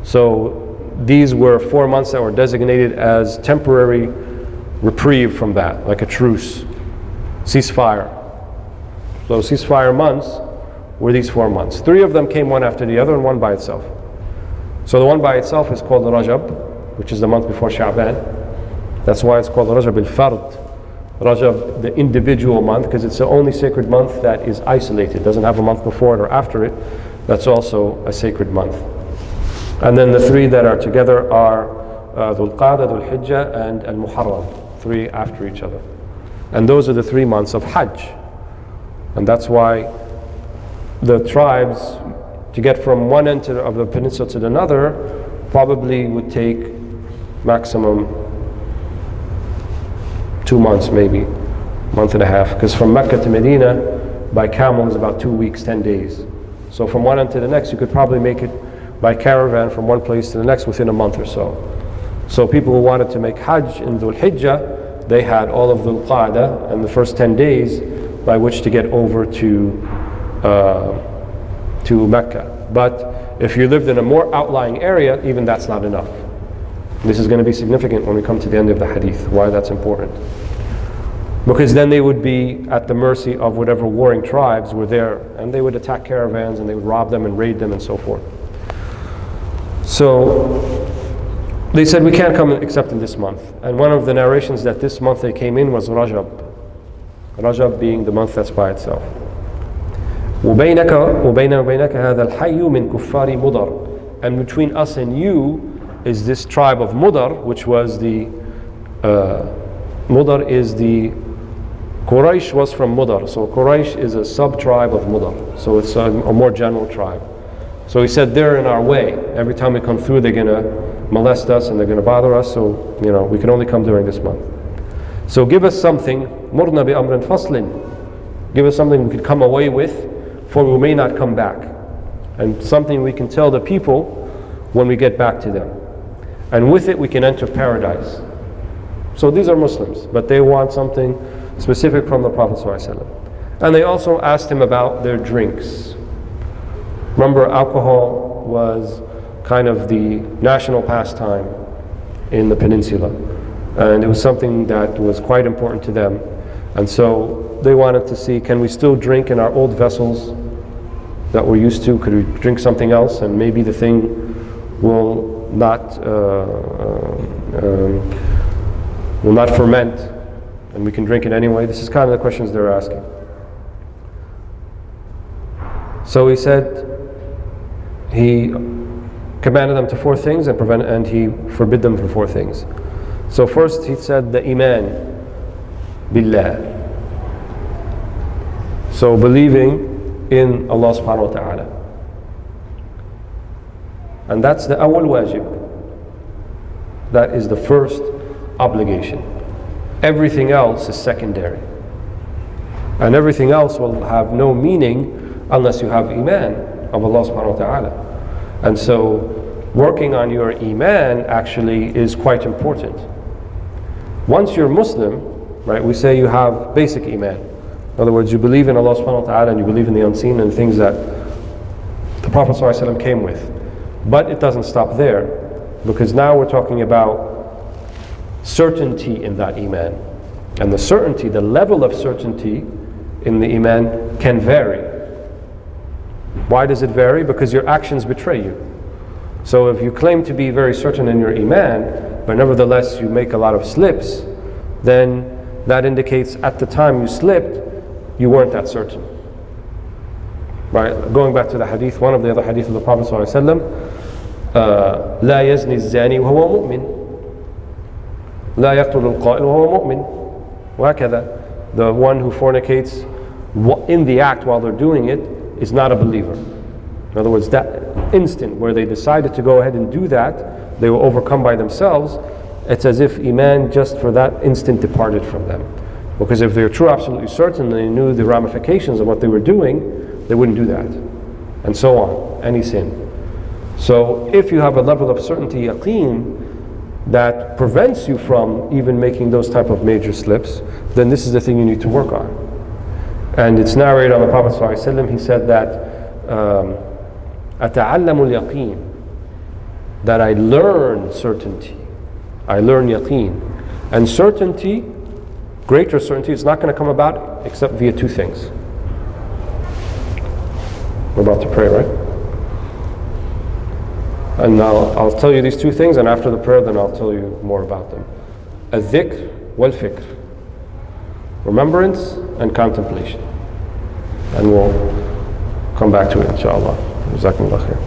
So these were 4 months that were designated as temporary reprieve from that, like a truce, ceasefire. So ceasefire months were these 4 months. 3 of them came one after the other and one by itself. So the one by itself is called Rajab, which is the month before Sha'ban. That's why it's called Rajab al-Fard. Rajab, the individual month, because it's the only sacred month that is isolated, doesn't have a month before it or after it. That's also a sacred month. And then the 3 that are together are Dhul Qa'dah, Dhul Hijjah, and Al-Muharram, 3 after each other. And those are the 3 months of Hajj. And that's why the tribes, to get from one end of the peninsula to another, probably would take maximum 2 months, maybe month and a half, because from Mecca to Medina by camel is about 2 weeks, 10 days. So from one end to the next, you could probably make it by caravan from one place to the next within a month or so. So people who wanted to make Hajj in Dhul Hijjah, they had all of Dhul Qa'dah and the first 10 days by which to get over to Mecca. But if you lived in a more outlying area, even that's not enough. This is going to be significant when we come to the end of the hadith, why that's important. Because then they would be at the mercy of whatever warring tribes were there, and they would attack caravans and they would rob them and raid them and so forth. So they said, we can't come except in this month. And one of the narrations that this month they came in was Rajab. Rajab being the month that's by itself. وَبَيْنَكَ وَبَيْنَ هَذَا الْحَيُّ مِنْ كُفَّارِ مُضَرٍ. And between us and you is this tribe of Mudar, which was the Mudar is the Quraysh was from Mudar. So Quraysh is a sub-tribe of Mudar. So it's a more general tribe. So he said, they're in our way. Every time we come through, they're going to molest us and they're going to bother us. So, we can only come during this month. So give us something, مُرْنَا بِأَمْرٍ فَصْلٍ. Give us something we could come away with, for we may not come back. And something we can tell the people when we get back to them. And with it we can enter paradise. So these are Muslims, but they want something specific from the Prophet ﷺ. And they also asked him about their drinks. Remember, alcohol was kind of the national pastime in the peninsula. And it was something that was quite important to them. And so they wanted to see, can we still drink in our old vessels that we're used to? Could we drink something else? And maybe the thing will not ferment, and we can drink it anyway. This is kind of the questions they're asking. So he said, he commanded them to 4 things and he forbid them from 4 things. So first he said the Iman Billah. So believing in Allah subhanahu wa ta'ala. And that's the awwal wajib. That is the first obligation. Everything else is secondary. And everything else will have no meaning unless you have Iman of Allah subhanahu wa ta'ala. And so working on your Iman actually is quite important. Once you're Muslim, right, we say you have basic Iman. In other words, you believe in Allah subhanahu wa ta'ala and you believe in the unseen and things that the Prophet ﷺ came with. But it doesn't stop there, because now we're talking about certainty in that Iman. And the certainty, the level of certainty in the Iman can vary. Why does it vary? Because your actions betray you. So if you claim to be very certain in your Iman, but nevertheless you make a lot of slips, then that indicates at the time you slipped, you weren't that certain. Right? Going back to the hadith, one of the other hadith of the Prophet ﷺ, لا يزني الزاني وهو مؤمن لا يقتل القائل وهو مؤمن وهكذا. The one who fornicates in the act while they're doing it is not a believer. In other words, that instant where they decided to go ahead and do that, they were overcome by themselves. It's as if Iman just for that instant departed from them. Because if they're true, absolutely certain, they knew the ramifications of what they were doing, they wouldn't do that. And so on, any sin. So if you have a level of certainty, yaqeen, that prevents you from even making those type of major slips, then this is the thing you need to work on. And it's narrated on the Prophet ﷺ, he said that أَتَعَلَّمُ الْيَقِينَ that I learn certainty. I learn yaqeen. And certainty, greater certainty, is not going to come about except via two things. We're about to pray, right? And I'll tell you these two things, and after the prayer then I'll tell you more about them. Al-dhikr wal-fikr. Remembrance and contemplation. And we'll come back to it, inshallah. Jazakumullah khair.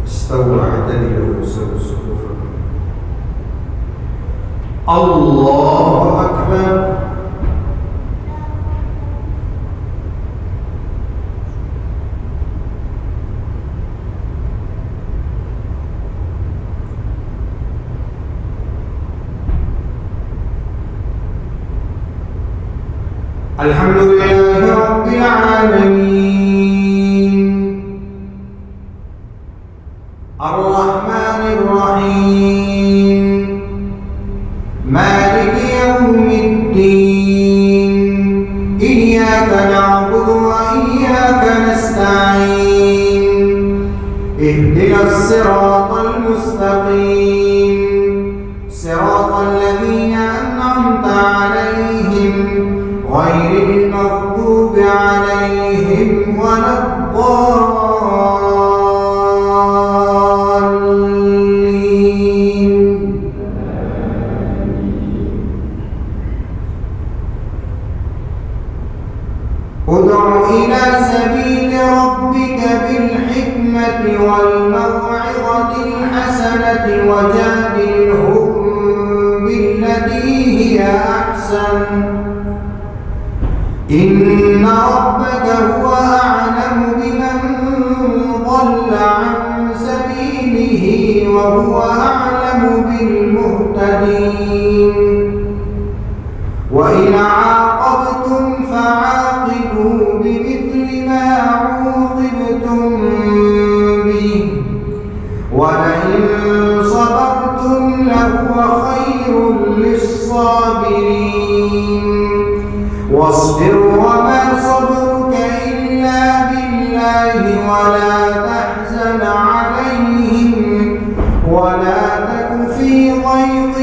استووا اعتدلوا وسووا صفوفكم. الله أكبر. الحمد لله رب العالمين الرحمن الرحيم مالك يوم الدين إياك نعبد وإياك نستعين اهدنا الصراط المستقيم صراط الذين أنعمت عليهم غير المغضوب عليهم ولا الضالين. ادع إلى سبيل ربك بالحكمة والموعظة الحسنة وجادلهم بالتي هي أحسن إن ربك هو أعلم بمن ضل عن سبيله وهو أعلم بالمهتدين وإن عاقبتم فعاقبوا بمثل ما عوقبتم به ولئن صبرتم لهو خير للصابرين واصبر وما صبرك إلا بالله ولا تحزن عليهم ولا تك في ضيق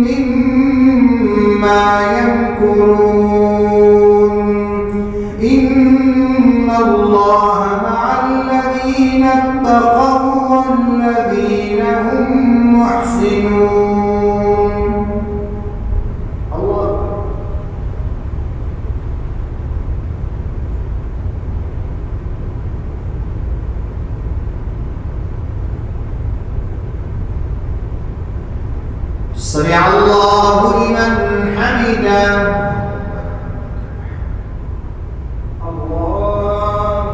مما يمكرون إن الله مع الذين اتقوا والذين هم محسنون. الله سمع الله لمن حمده. الله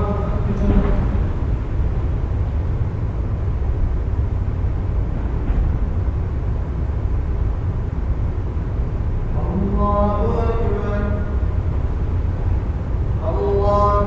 الله أكبر. الله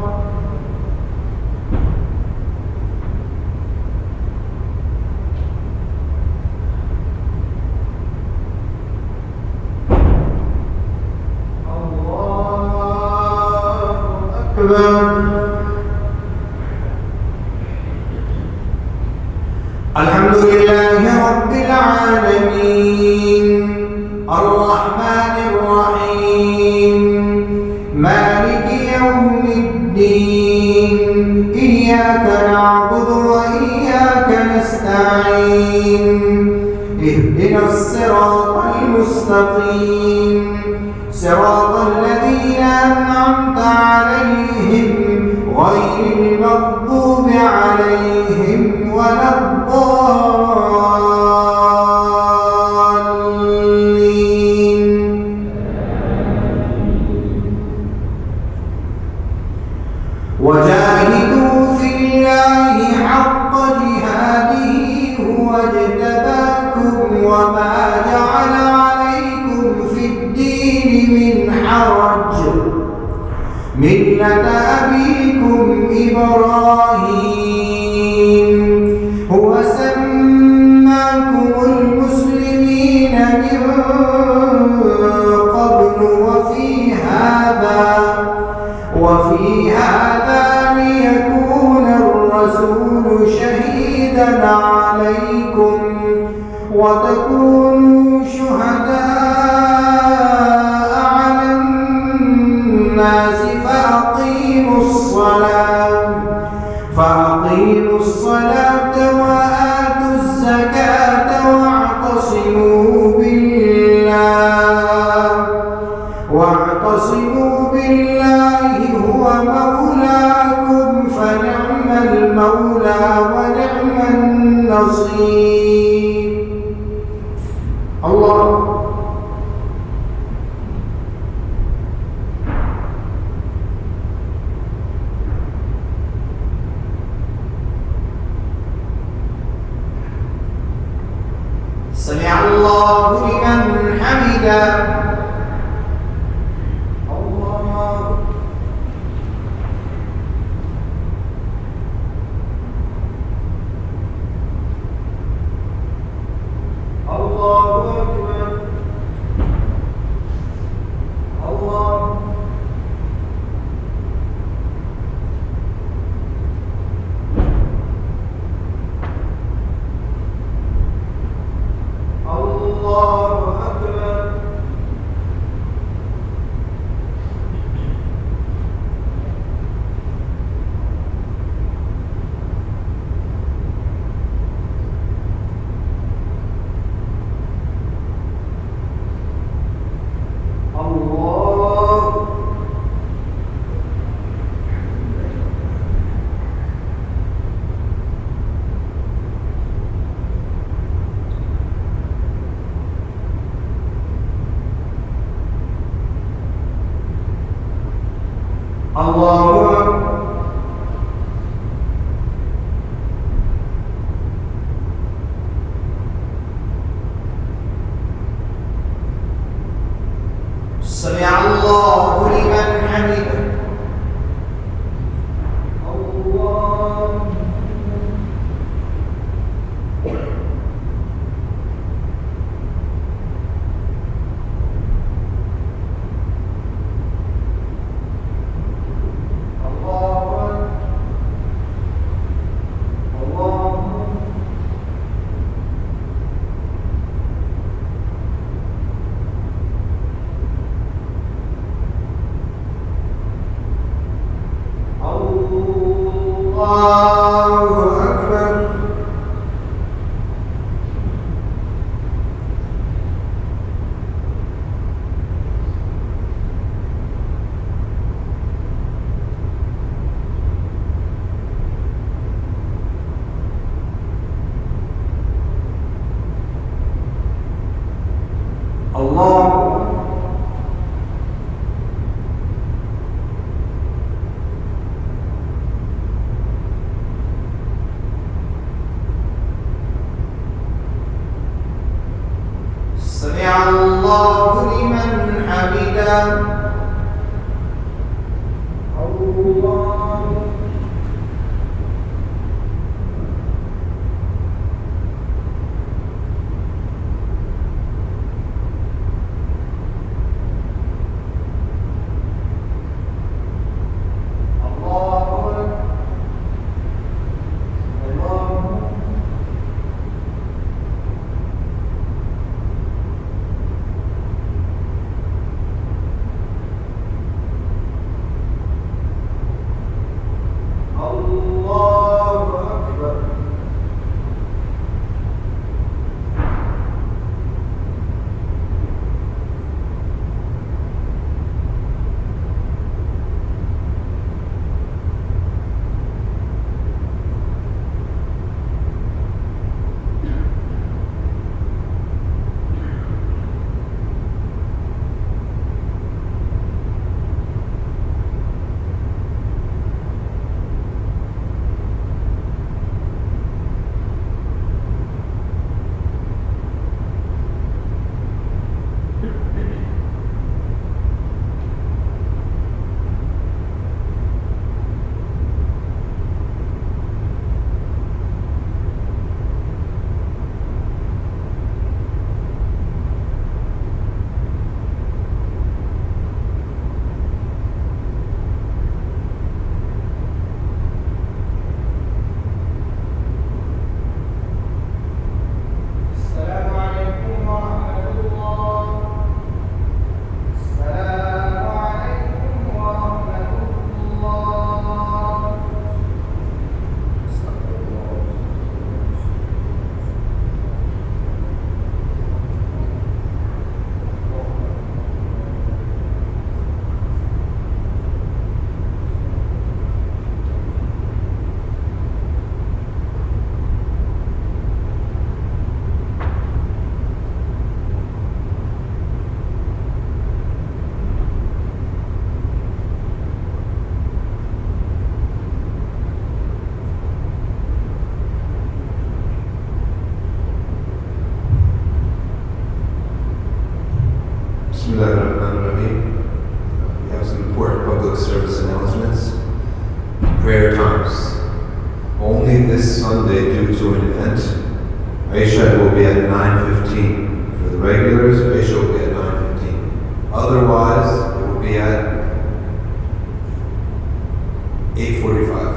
الحمد لله رب العالمين الرحمن الرحيم مالك يوم الدين إياك نعبد وإياك نستعين اهدنا الصراط المستقيم صراط الذين أنعمت عليهم غير المغضوب عليهم ولا الضالين. وجاهدوا في الله حق جهاده هو اجتباكم وما جعل عليكم في الدين من حرج ملة أبيكم إبراهيم هو سماكم المسلمين من قبل وفي هذا ليكون الرسول شهيدا عليكم وتكونوا شهداء على الناس فأقيموا الصلاة وآتوا الزكاة واعتصموا بالله هو مولاكم فنعم المولى ونعم النصير. الله سمع الله لمن حمده. سمع الله لمن حمده. سمع الله لمن حمده. Bismillahirrahmanirrahim. We have some important public service announcements. Prayer times. Only this Sunday, due to an event, Aisha will be at 9:15. For the regulars, Aisha will be at 9:15. Otherwise, it will be at 8:45.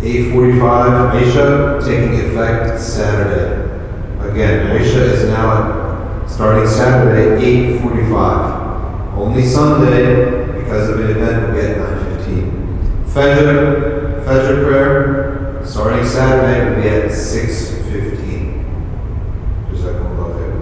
8:45, Aisha, taking effect Saturday. Again, Aisha is now starting Saturday, 8:45. Only Sunday, because of an event, will be at 9:15. Fajr prayer, starting Saturday, will be at 6:15. Jazakumullah khairan.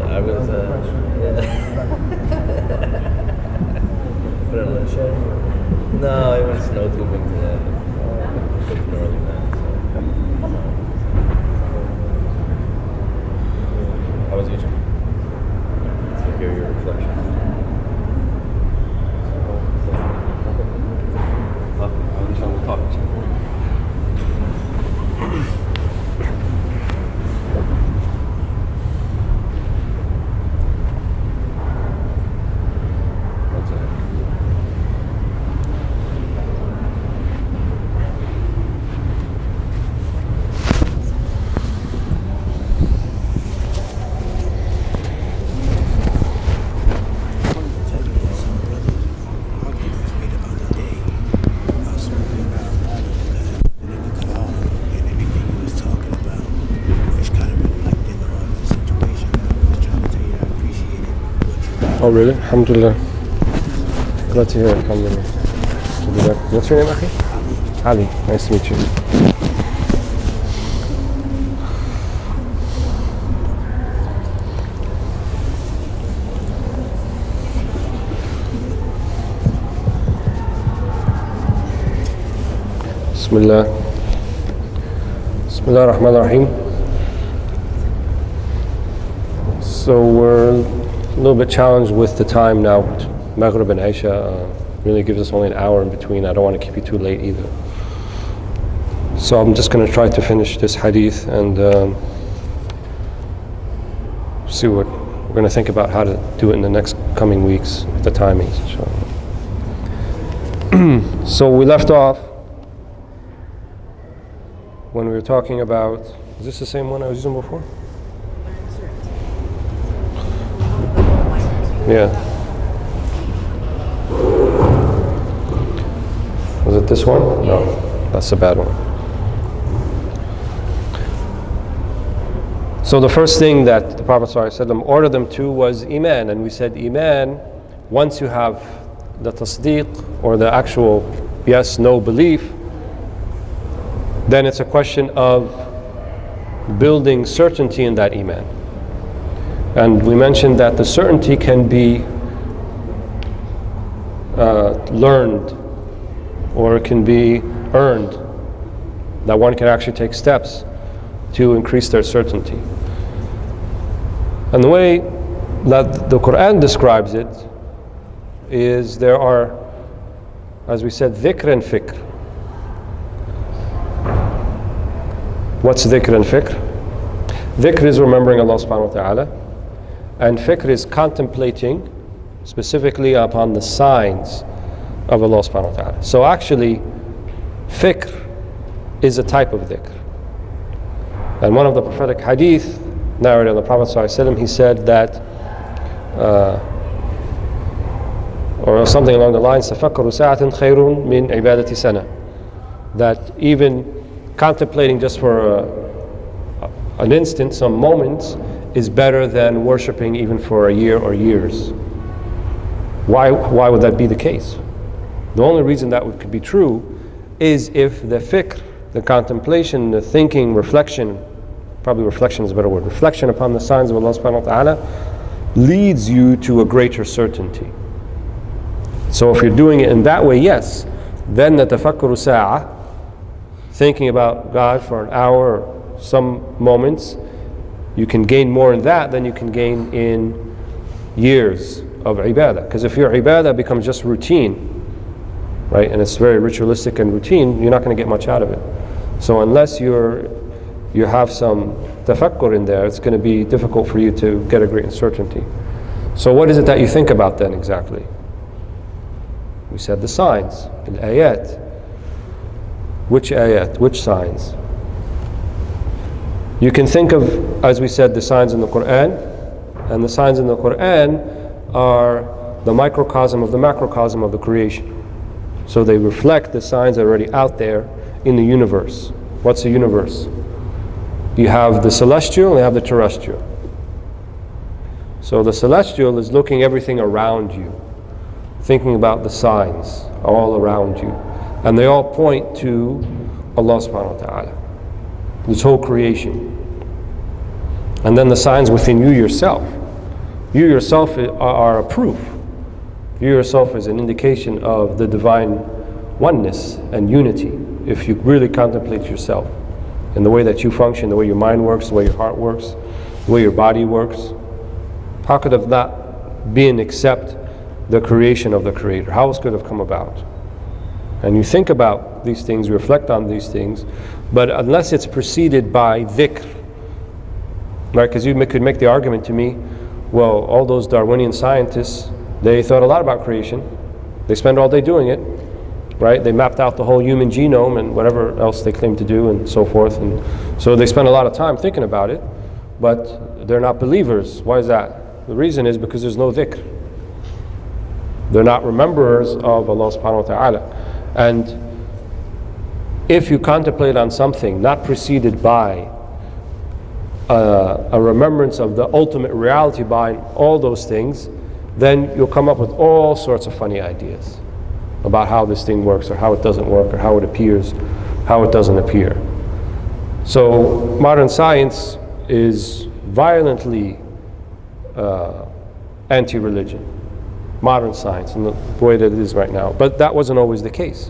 I was, put it on the shed. No, I went snow tubing today. Took an early night. How was your trip? To hear your reflections. I'm trying to talk to you. Oh really? Alhamdulillah. Glad to hear it. Alhamdulillah. What's your name, Akhi? Ali. Nice to meet you. Bismillah. Bismillah ar-Rahman ar-Rahim. So we're a little bit challenged with the time now. Maghrib and Isha really gives us only an hour in between. I don't want to keep you too late either. So I'm just going to try to finish this hadith and see what we're going to think about how to do it in the next coming weeks, the timings, inshallah. So we left off when we were talking about, is this the same one I was using before? Yeah. Was it this one? No, that's a bad one. So the first thing that the Prophet ﷺ ordered them to was Iman, and we said Iman, once you have the tasdeeq or the actual yes, no belief, then it's a question of building certainty in that Iman. And we mentioned that the certainty can be learned or it can be earned, that one can actually take steps to increase their certainty. And the way that the Quran describes it is there are, as we said, dhikr and fikr. What's dhikr and fikr? Dhikr is remembering Allah subhanahu wa ta'ala, and fikr is contemplating specifically upon the signs of Allah subhanahu wa ta'ala. So actually, fikr is a type of dhikr. And one of the prophetic hadith narrated on the Prophet ﷺ, he said that, or something along the lines, تَفَكُّرُ سَاعَةٍ خَيْرٌ مِنْ عِبَادَةِ سَنَةٍ, that even contemplating just for an instant, some moments, is better than worshipping even for a year or years. Why would that be the case? The only reason that could be true is if the fikr, the contemplation, the thinking, reflection, probably reflection is a better word, reflection upon the signs of Allah subhanahu wa ta'ala leads you to a greater certainty. So if you're doing it in that way, yes, then the tafakkuru sa'a, thinking about God for an hour or some moments, you can gain more in that than you can gain in years of ibadah. Because if your ibadah becomes just routine, right, and it's very ritualistic and routine, you're not going to get much out of it. So unless you have some tafakkur in there, it's going to be difficult for you to get a great certainty. So what is it that you think about then exactly? We said the signs, al-ayat. Which ayat? Which signs? You can think of, as we said, the signs in the Quran, and the signs in the Quran are the microcosm of the macrocosm of the creation. So they reflect the signs that are already out there in the universe. What's the universe? You have the celestial and you have the terrestrial. So the celestial is looking everything around you, thinking about the signs all around you. And they all point to Allah subhanahu wa ta'ala, this whole creation. And then the signs within you yourself. You yourself are a proof. You yourself is an indication of the divine oneness and unity if you really contemplate yourself in the way that you function, the way your mind works, the way your heart works, the way your body works. How could have that been except the creation of the Creator? How else could it have come about? And you think about these things, reflect on these things, but unless it's preceded by dhikr, right? Because you could make the argument to me, well, all those Darwinian scientists, they thought a lot about creation. They spend all day doing it, right? They mapped out the whole human genome and whatever else they claim to do and so forth. And so they spend a lot of time thinking about it, but they're not believers. Why is that? The reason is because there's no dhikr. They're not rememberers of Allah subhanahu wa ta'ala. And if you contemplate on something not preceded by a remembrance of the ultimate reality behind all those things, then you'll come up with all sorts of funny ideas about how this thing works or how it doesn't work or how it appears, how it doesn't appear. So modern science is violently anti-religion. Modern science in the way that it is right now. But that wasn't always the case.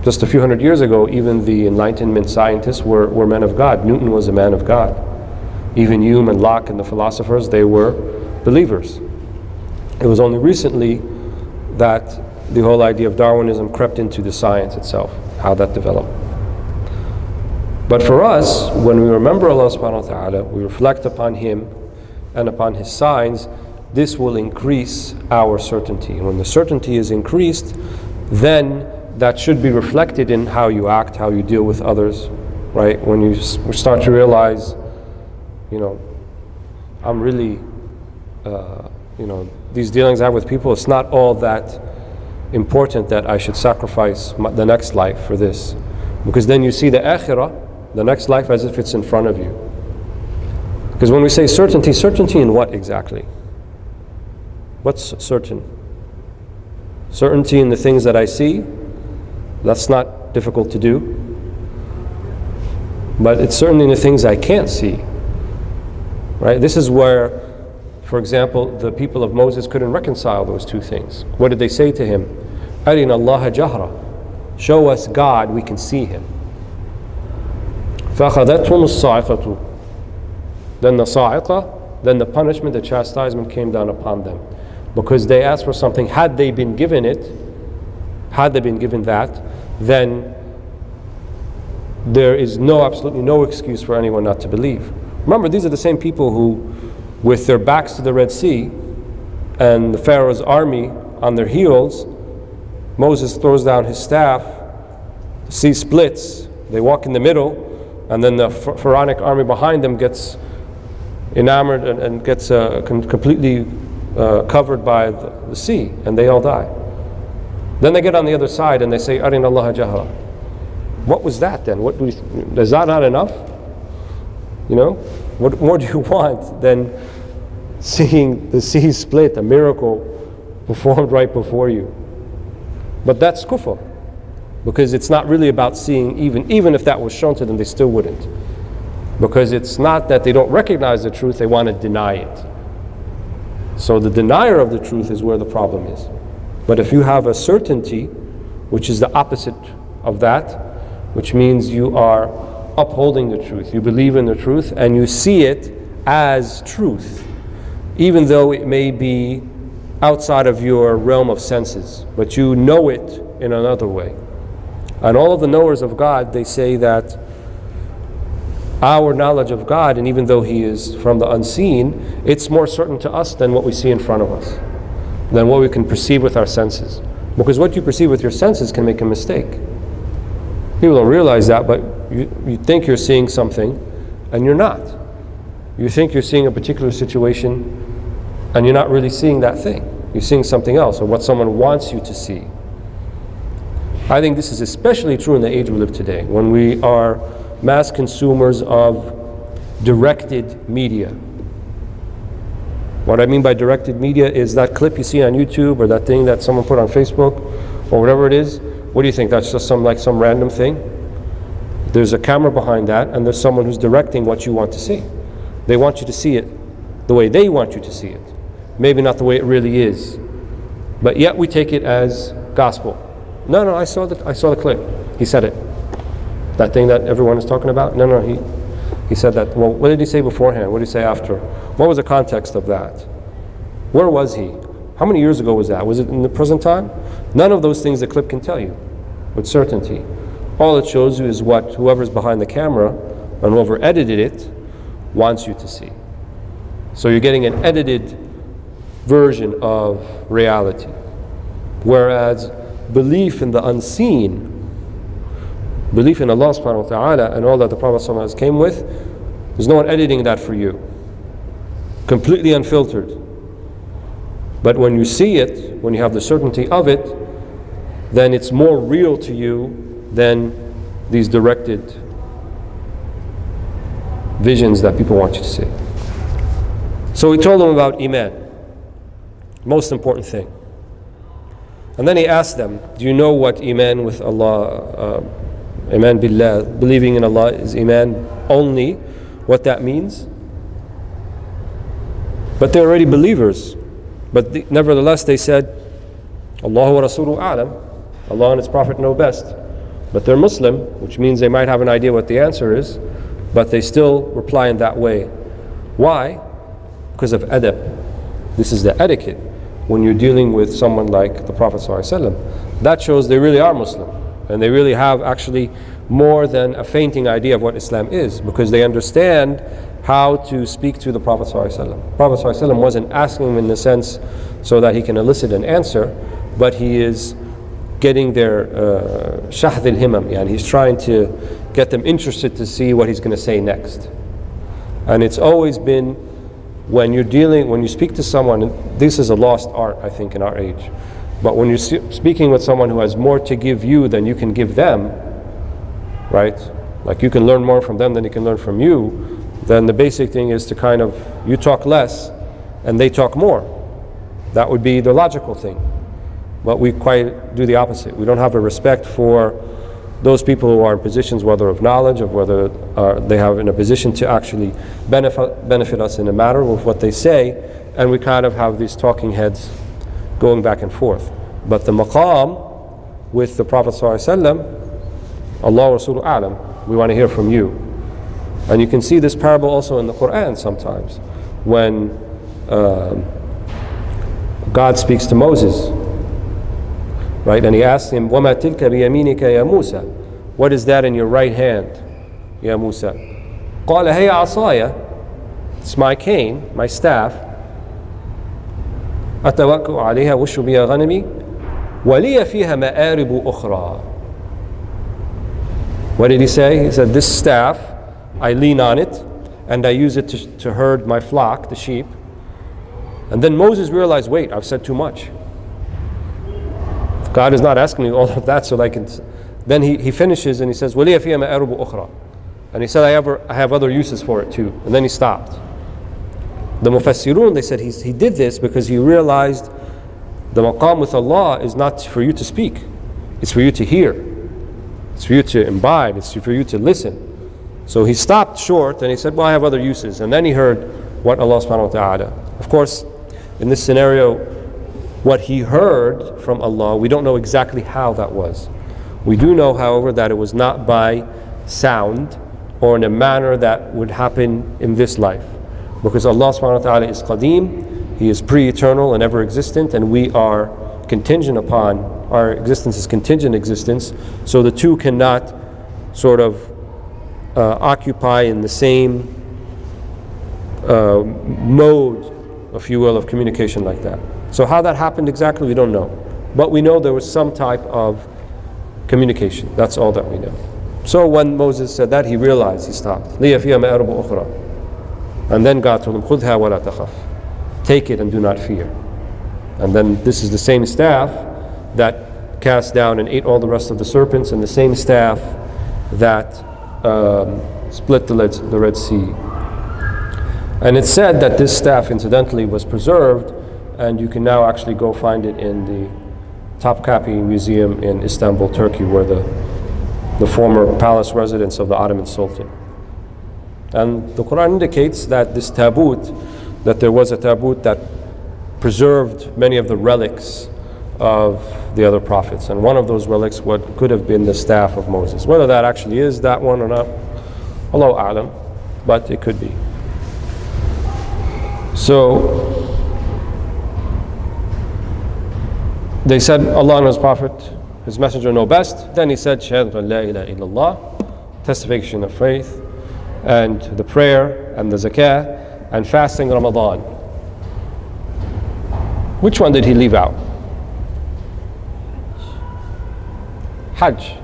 Just a few hundred years ago, even the Enlightenment scientists were men of God. Newton was a man of God. Even Hume and Locke and the philosophers, they were believers. It was only recently that the whole idea of Darwinism crept into the science itself, how that developed. But for us, when we remember Allah subhanahu wa ta'ala, we reflect upon Him and upon His signs, this will increase our certainty. And when the certainty is increased, then that should be reflected in how you act, how you deal with others, right? When you start to realize, I'm really, these dealings I have with people, it's not all that important that I should sacrifice the next life for this. Because then you see the akhirah, the next life, as if it's in front of you. Because when we say certainty, certainty in what exactly? What's certain? Certainty in the things that I see, that's not difficult to do. But it's certainly in the things I can't see. Right? This is where, for example, the people of Moses couldn't reconcile those two things. What did they say to him? Arina Allah jahra. Show us God, we can see Him. فَأَخَذَتْهُمُ الصَّاعِقَةُ. Then the sa'iqah, then the punishment, the chastisement came down upon them. Because they asked for something, had they been given it, had they been given that, then there is absolutely no excuse for anyone not to believe. Remember, these are the same people who, with their backs to the Red Sea and the Pharaoh's army on their heels, Moses throws down his staff, the sea splits, they walk in the middle, and then the Pharaonic army behind them gets enamored and gets completely covered by the sea, and they all die. Then they get on the other side and they say, Arina Allah jahra. What was that then? Is that not enough? What more do you want than seeing the sea split, a miracle performed right before you? But that's kufr, because it's not really about seeing, even if that was shown to them, they still wouldn't. Because it's not that they don't recognize the truth, they want to deny it. So the denier of the truth is where the problem is. But if you have a certainty, which is the opposite of that, which means you are upholding the truth, you believe in the truth, and you see it as truth, even though it may be outside of your realm of senses, but you know it in another way. And all of the knowers of God, they say that our knowledge of God, and even though He is from the unseen, it's more certain to us than what we see in front of us, than what we can perceive with our senses. Because what you perceive with your senses can make a mistake. People don't realize that, but you think you're seeing something, and you're not. You think you're seeing a particular situation, and you're not really seeing that thing. You're seeing something else, or what someone wants you to see. I think this is especially true in the age we live today, when we are mass consumers of directed media. What I mean by directed media is that clip you see on YouTube, or that thing that someone put on Facebook, or whatever it is. What do you think? That's just some random thing? There's a camera behind that, and there's someone who's directing what you want to see. They want you to see it the way they want you to see it. Maybe not the way it really is. But yet we take it as gospel. No, I saw the clip. He said it. That thing that everyone is talking about? No, he said that. Well, what did he say beforehand? What did he say after? What was the context of that? Where was he? How many years ago was that? Was it in the present time? None of those things the clip can tell you with certainty. All it shows you is what whoever's behind the camera and whoever edited it wants you to see. So you're getting an edited version of reality. Whereas belief in the unseen, belief in Allah subhanahu wa ta'ala and all that the Prophet sallallahu alaihi wasallam came with, there's no one editing that for you. Completely unfiltered. But when you see it, when you have the certainty of it, then it's more real to you than these directed visions that people want you to see. So he told them about Iman, most important thing. And then he asked them, do you know what Iman with Allah, Iman Billah, believing in Allah is Iman only, what that means? But they're already believers. But nevertheless they said, Allahu wa Rasuluhu a'lam, Allah and His Prophet know best. But they're Muslim, which means they might have an idea what the answer is, but they still reply in that way. Why? Because of adab. This is the etiquette. When you're dealing with someone like the Prophet ﷺ, that shows they really are Muslim. And they really have actually more than a fainting idea of what Islam is, because they understand how to speak to the Prophet ﷺ. Prophet ﷺ wasn't asking him in the sense so that he can elicit an answer, but he is getting their shahd al-himam, and he's trying to get them interested to see what he's going to say next. And it's always been, when you speak to someone, this is a lost art, I think, in our age. But when you're speaking with someone who has more to give you than you can give them, right? Like you can learn more from them than they can learn from you, then the basic thing is to kind of, you talk less and they talk more. That would be the logical thing. But we quite do the opposite. We don't have a respect for those people who are in positions, whether of knowledge, of whether they have in a position to actually benefit us in a matter with what they say, and we kind of have these talking heads going back and forth. But the maqam with the Prophet ﷺ, Allah Rasuluhu a'lam, we want to hear from you. And you can see this parable also in the Quran sometimes, when God speaks to Moses, right? And he asks him, وَمَا تِلْكَ بِيَمِينِكَ يَا مُوسَى? What is that in your right hand, Ya Musa? قَالَ هَيَ عَصَايَ. It's my cane, my staff. أَتَوَكُّ عَلَيْهَا وَشُّ بِيَا غَنَمِي وَلِيَ فِيهَا مَآرِبُ أُخْرَى. What did he say? He said, this staff, I lean on it and I use it to herd my flock, the sheep. And then Moses realized, wait, I've said too much. God is not asking me all of that so I can. Then he finishes and he says, وَلِيَ فِيهَا مَآرِبُ أُخْرَى. And he said, I have other uses for it too. And then he stopped. The Mufassirun, they said he did this because he realized the maqam with Allah is not for you to speak. It's for you to hear. It's for you to imbibe. It's for you to listen. So he stopped short and he said, well, I have other uses. And then he heard what Allah subhanahu wa ta'ala. Of course, in this scenario, what he heard from Allah, we don't know exactly how that was. We do know, however, that it was not by sound or in a manner that would happen in this life. Because Allah subhanahu wa ta'ala is qadeem, He is pre-eternal and ever-existent, and we are contingent upon, our existence is contingent existence, so the two cannot sort of occupy in the same mode, if you will, of communication like that. So how that happened exactly, we don't know. But we know there was some type of communication. That's all that we know. So when Moses said that, he realized, he stopped. لِيَ فِيهَا مَآرِبُ أُخْرَى. And then God told him, خُذْهَا وَلَا تَخَفْ. Take it and do not fear. And then this is the same staff that cast down and ate all the rest of the serpents, and the same staff that split the Red Sea. And it's said that this staff, incidentally, was preserved, and you can now actually go find it in the Topkapi Museum in Istanbul, Turkey, where the former palace residence of the Ottoman Sultan. And the Quran indicates that this taboot, that there was a taboot that preserved many of the relics of the other prophets. And one of those relics could have been the staff of Moses. Whether that actually is that one or not, Allahu A'lam, but it could be. So they said Allah and His Prophet, His Messenger know best. Then he said, Shahadatu an la ilaha illallah, testification of faith, and the prayer, and the zakah, and fasting Ramadan. Which one did he leave out? Hajj,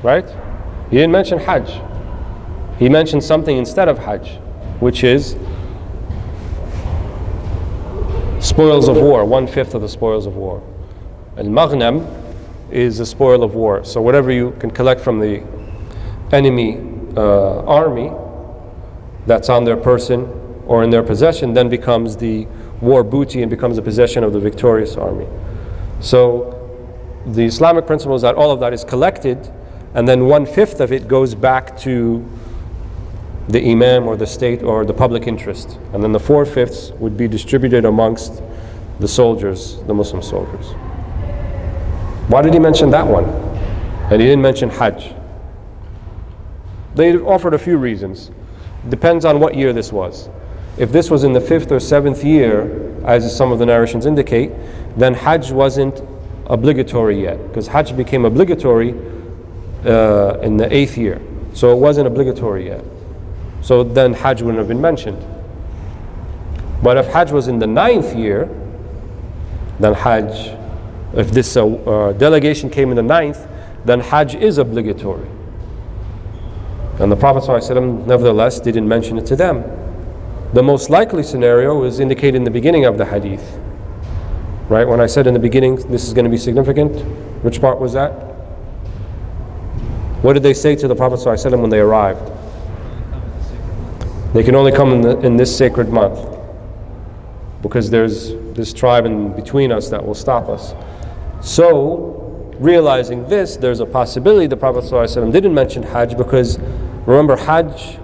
right? He didn't mention Hajj. He mentioned something instead of Hajj, which is spoils of war, 1/5 of the spoils of war. Al-Maghnam is a spoil of war. So whatever you can collect from the enemy army that's on their person or in their possession then becomes the war booty and becomes the possession of the victorious army. So the Islamic principle is that all of that is collected, and then 1/5 of it goes back to the imam or the state or the public interest, and then the 4/5 would be distributed amongst the soldiers, the Muslim soldiers. Why did he mention that one? And he didn't mention Hajj. They offered a few reasons. Depends on what year this was. If this was in the 5th or 7th year, as some of the narrations indicate, then Hajj wasn't obligatory yet, because Hajj became obligatory in the 8th year. So it wasn't obligatory yet. So then Hajj wouldn't have been mentioned. But if Hajj was in the 9th year, then Hajj, if this delegation came in the 9th, then Hajj is obligatory. And the Prophet ﷺ nevertheless didn't mention it to them. The most likely scenario is indicated in the beginning of the hadith. Right? When I said in the beginning, this is going to be significant, which part was that? What did they say to the Prophet ﷺ when they arrived? They can only come in this sacred month, because there's this tribe in between us that will stop us. So, realizing this, there's a possibility the Prophet ﷺ didn't mention Hajj, because remember, Hajj,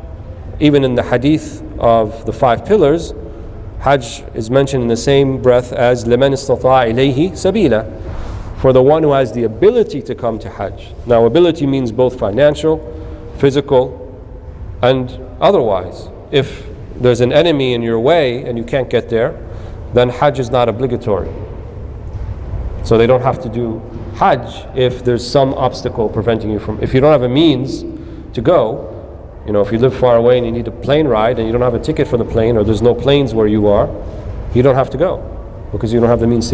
even in the hadith of the 5 pillars, Hajj is mentioned in the same breath as لَمَنِ اسْتَطَاعَ إِلَيْهِ سَبِيلًا, for the one who has the ability to come to Hajj. Now, ability means both financial, physical, and otherwise. If there's an enemy in your way and you can't get there, then Hajj is not obligatory. So they don't have to do Hajj if there's some obstacle preventing you from, if you don't have a means to go, you know, if you live far away and you need a plane ride and you don't have a ticket for the plane, or there's no planes where you are, you don't have to go, because you don't have the means to get